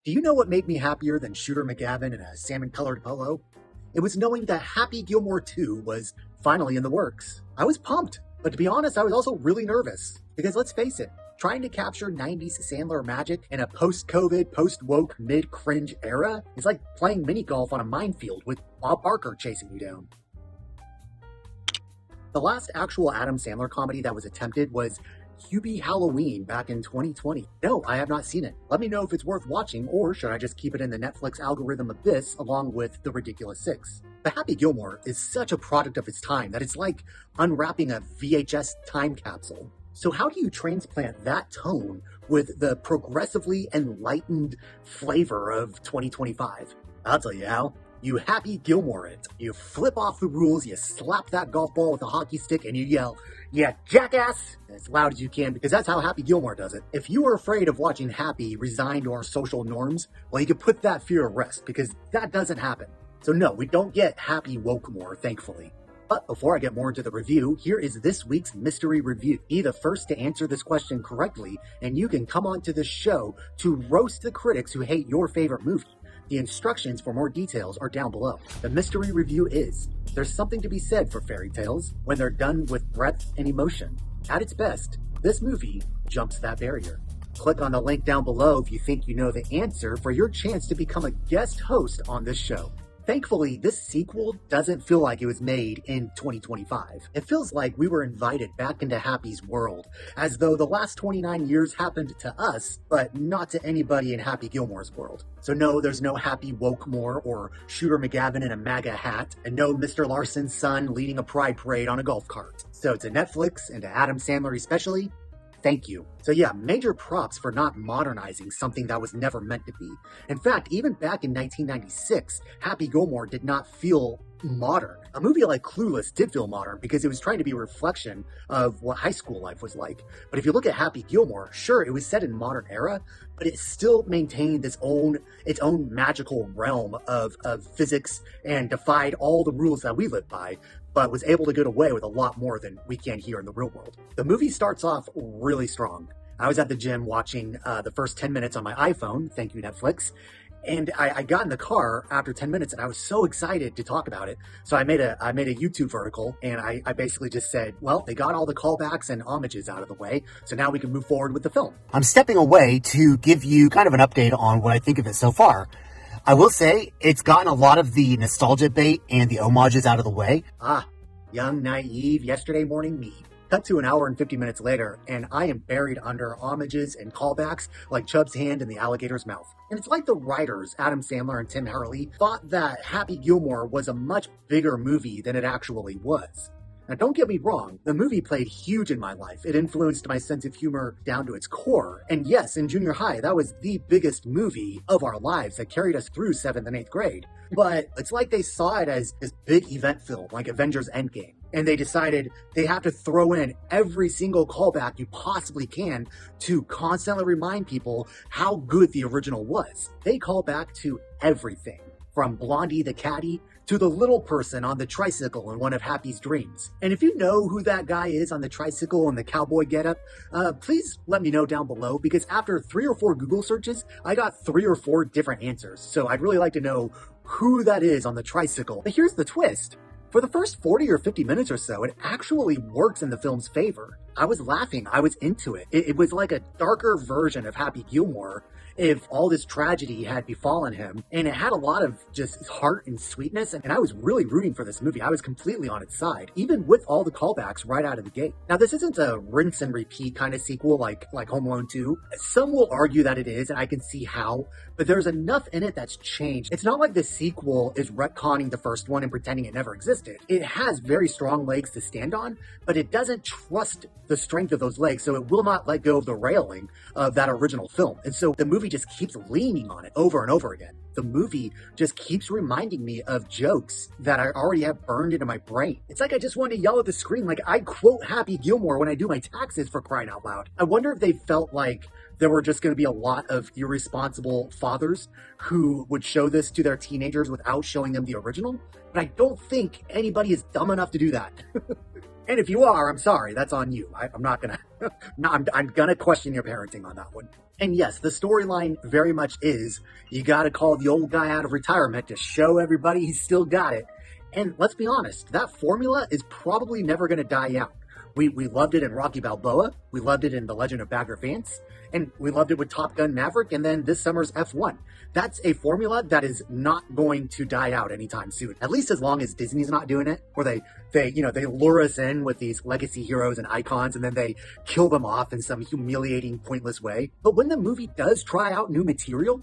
Do you know what made me happier than Shooter McGavin in a salmon-colored polo? It was knowing that Happy Gilmore 2 was finally in the works. I was pumped, but to be honest, I was also really nervous. Because let's face it, trying to capture 90s Sandler magic in a post-COVID, post-woke, mid-cringe era is like playing mini-golf on a minefield with Bob Barker chasing you down. The last actual Adam Sandler comedy that was attempted was Hubie Halloween back in 2020. No, I have not seen it. Let me know if it's worth watching, or should I just keep it in the Netflix algorithm abyss along with The Ridiculous Six? The Happy Gilmore is such a product of its time that it's like unwrapping a VHS time capsule. So how do you transplant that tone with the progressively enlightened flavor of 2025? I'll tell you how. You Happy Gilmore it. You flip off the rules, you slap that golf ball with a hockey stick, and you yell, "Yeah, jackass!" as loud as you can, because that's how Happy Gilmore does it. If you are afraid of watching Happy resign to our social norms, well, you can put that fear to rest, because that doesn't happen. So no, we don't get Happy Wokemore, thankfully. But before I get more into the review, here is this week's mystery review. Be the first to answer this question correctly, and you can come onto the show to roast the critics who hate your favorite movie. The instructions for more details are down below. The mystery review is, there's something to be said for fairy tales when they're done with breadth and emotion. At its best, this movie jumps that barrier. Click on the link down below if you think you know the answer for your chance to become a guest host on this show. Thankfully, this sequel doesn't feel like it was made in 2025. It feels like we were invited back into Happy's world, as though the last 29 years happened to us, but not to anybody in Happy Gilmore's world. So no, there's no Happy Wokemore or Shooter McGavin in a MAGA hat, and no Mr. Larson's son leading a pride parade on a golf cart. So to Netflix and to Adam Sandler especially, thank you. So yeah, major props for not modernizing something that was never meant to be. In fact, even back in 1996, Happy Gilmore did not feel modern. A movie like Clueless did feel modern because it was trying to be a reflection of what high school life was like. But if you look at Happy Gilmore, sure, it was set in modern era, but it still maintained its own magical realm of physics and defied all the rules that we live by, but was able to get away with a lot more than we can here in the real world. The movie starts off really strong. I was at the gym watching the first 10 minutes on my iPhone, thank you Netflix, and I got in the car after 10 minutes and I was so excited to talk about it. So I made a YouTube vertical, and I basically just said, well, they got all the callbacks and homages out of the way, so now we can move forward with the film. I'm stepping away to give you kind of an update on what I think of it so far. I will say it's gotten a lot of the nostalgia bait and the homages out of the way. Young, naive, yesterday morning me. Cut to an hour and 50 minutes later, and I am buried under homages and callbacks like Chubb's hand in the alligator's mouth. And it's like the writers, Adam Sandler and Tim Hurley, thought that Happy Gilmore was a much bigger movie than it actually was. Now, don't get me wrong, the movie played huge in my life. It influenced my sense of humor down to its core. And yes, in junior high, that was the biggest movie of our lives that carried us through 7th and 8th grade. But it's like they saw it as this big event film, like Avengers Endgame. And they decided they have to throw in every single callback you possibly can to constantly remind people how good the original was. They call back to everything, from Blondie the caddy to the little person on the tricycle in one of Happy's dreams. And if you know who that guy is on the tricycle and the cowboy getup, please let me know down below, because after 3 or 4 Google searches, I got 3 or 4 different answers. So I'd really like to know who that is on the tricycle. But here's the twist. For the first 40 or 50 minutes or so, it actually works in the film's favor. I was laughing. I was into it. It was like a darker version of Happy Gilmore if all this tragedy had befallen him. And it had a lot of just heart and sweetness. And I was really rooting for this movie. I was completely on its side, even with all the callbacks right out of the gate. Now, this isn't a rinse and repeat kind of sequel like Home Alone 2. Some will argue that it is, and I can see how, but there's enough in it that's changed. It's not like the sequel is retconning the first one and pretending it never existed. It has very strong legs to stand on, but it doesn't trust the strength of those legs, so it will not let go of the railing of that original film. And so the movie just keeps leaning on it over and over again. The movie just keeps reminding me of jokes that I already have burned into my brain. It's like I just want to yell at the screen, like I quote Happy Gilmore when I do my taxes, for crying out loud. I wonder if they felt like there were just going to be a lot of irresponsible fathers who would show this to their teenagers without showing them the original. But I don't think anybody is dumb enough to do that. And if you are, I'm sorry, that's on you. I'm not gonna, I'm gonna question your parenting on that one. And yes, the storyline very much is you got to call the old guy out of retirement to show everybody he's still got it. And let's be honest, that formula is probably never going to die out. We loved it in Rocky Balboa, we loved it in The Legend of Bagger Vance, and we loved it with Top Gun Maverick, and then this summer's F1. That's a formula that is not going to die out anytime soon, at least as long as Disney's not doing it, where they lure us in with these legacy heroes and icons, and then they kill them off in some humiliating, pointless way. But when the movie does try out new material,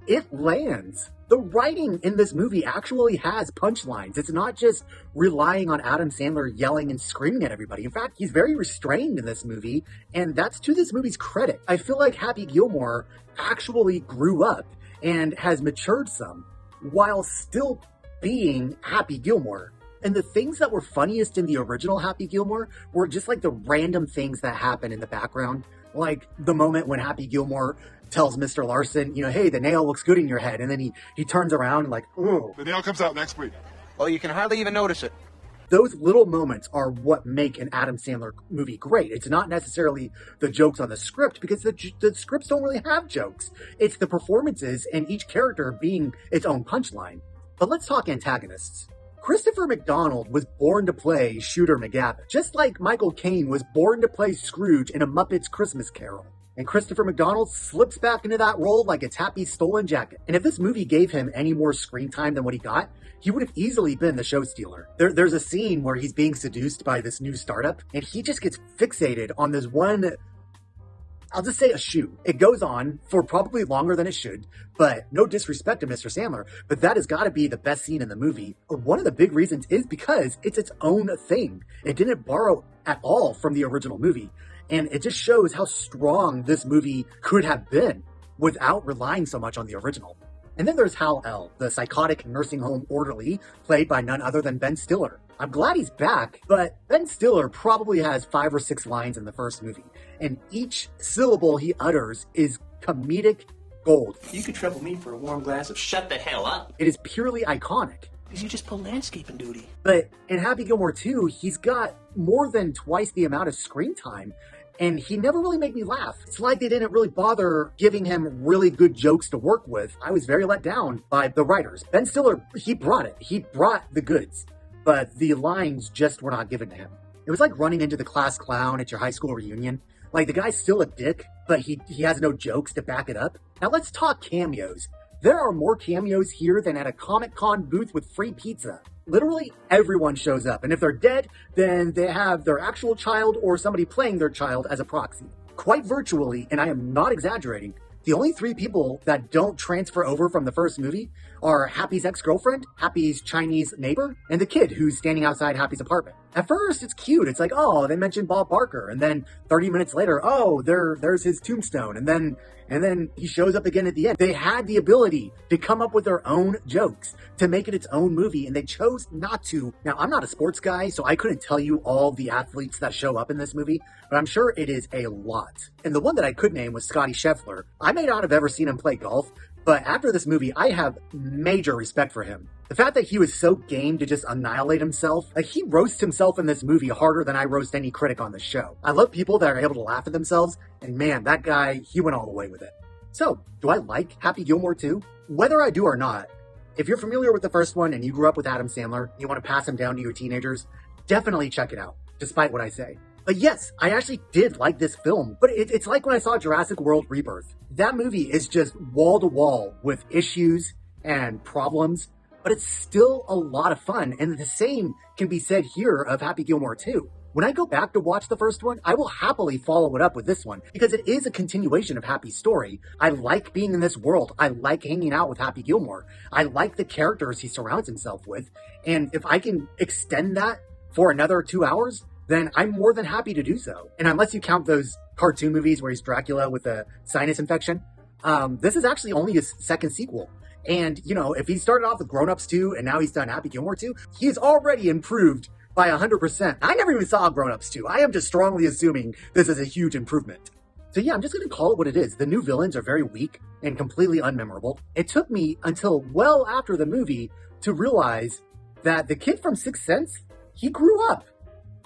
it lands. The writing in this movie actually has punchlines. It's not just relying on Adam Sandler yelling and screaming at everybody. In fact, he's very restrained in this movie, and that's to this movie's credit. I feel like Happy Gilmore actually grew up and has matured some while still being Happy Gilmore. And the things that were funniest in the original Happy Gilmore were just like the random things that happen in the background. Like the moment when Happy Gilmore tells Mr. Larson, hey, the nail looks good in your head. And then he turns around and like, ooh. The nail comes out next week. Well, you can hardly even notice it. Those little moments are what make an Adam Sandler movie great. It's not necessarily the jokes on the script, because the scripts don't really have jokes. It's the performances and each character being its own punchline. But let's talk antagonists. Christopher McDonald was born to play Shooter McGavin, just like Michael Caine was born to play Scrooge in A Muppet's Christmas Carol. And Christopher McDonald slips back into that role like it's Happy's stolen jacket. And if this movie gave him any more screen time than what he got, he would have easily been the show stealer. There's a scene where he's being seduced by this new startup, and he just gets fixated on this one, I'll just say a shoe. It goes on for probably longer than it should, but no disrespect to Mr. Sandler, but that has got to be the best scene in the movie. One of the big reasons is because it's its own thing. It didn't borrow at all from the original movie, and it just shows how strong this movie could have been without relying so much on the original. And then there's Hal L., the psychotic nursing home orderly, played by none other than Ben Stiller. I'm glad he's back, but Ben Stiller probably has 5 or 6 lines in the first movie, and each syllable he utters is comedic gold. You could trouble me for a warm glass of shut the hell up. It is purely iconic. Because you just pulled landscaping duty. But in Happy Gilmore 2, he's got more than twice the amount of screen time, and he never really made me laugh. It's like they didn't really bother giving him really good jokes to work with. I was very let down by the writers. Ben Stiller, he brought it. He brought the goods. But the lines just were not given to him. It was like running into the class clown at your high school reunion. Like, the guy's still a dick, but he has no jokes to back it up. Now let's talk cameos. There are more cameos here than at a Comic-Con booth with free pizza. Literally everyone shows up, and if they're dead, then they have their actual child or somebody playing their child as a proxy. Quite virtually, and I am not exaggerating, the only 3 people that don't transfer over from the first movie are Happy's ex-girlfriend, Happy's Chinese neighbor, and the kid who's standing outside Happy's apartment. At first, it's cute. It's like, oh, they mentioned Bob Barker. And then 30 minutes later, oh, there's his tombstone. And then he shows up again at the end. They had the ability to come up with their own jokes, to make it its own movie, and they chose not to. Now, I'm not a sports guy, so I couldn't tell you all the athletes that show up in this movie, but I'm sure it is a lot. And the one that I could name was Scotty Scheffler. I may not have ever seen him play golf, but after this movie, I have major respect for him. The fact that he was so game to just annihilate himself, like, he roasts himself in this movie harder than I roast any critic on the show. I love people that are able to laugh at themselves, and man, that guy, he went all the way with it. So, do I like Happy Gilmore 2? Whether I do or not, if you're familiar with the first one and you grew up with Adam Sandler, you want to pass him down to your teenagers, definitely check it out, despite what I say. But yes, I actually did like this film, but it's like when I saw Jurassic World Rebirth. That movie is just wall to wall with issues and problems, but it's still a lot of fun. And the same can be said here of Happy Gilmore 2. When I go back to watch the first one, I will happily follow it up with this one because it is a continuation of Happy's story. I like being in this world. I like hanging out with Happy Gilmore. I like the characters he surrounds himself with. And if I can extend that for another 2 hours, then I'm more than happy to do so. And unless you count those cartoon movies where he's Dracula with a sinus infection, this is actually only his second sequel. And, if he started off with Grown Ups 2 and now he's done Happy Gilmore 2, he's already improved by 100%. I never even saw Grown Ups 2. I am just strongly assuming this is a huge improvement. So yeah, I'm just going to call it what it is. The new villains are very weak and completely unmemorable. It took me until well after the movie to realize that the kid from Sixth Sense, he grew up.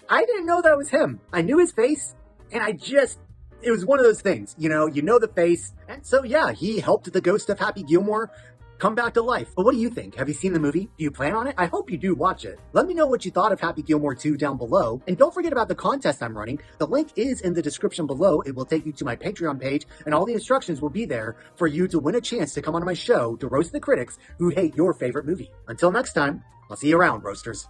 I didn't know that was him. I knew his face, and I just it was one of those things, you know the face. And so, yeah, he helped the ghost of Happy Gilmore come back to life. But what do you think? Have you seen the movie? Do you plan on it? I hope you do watch it. Let me know what you thought of Happy Gilmore 2 down below. And don't forget about the contest I'm running. The link is in the description below. It will take you to my Patreon page, and all the instructions will be there for you to win a chance to come on my show to roast the critics who hate your favorite movie. Until next time, I'll see you around, roasters.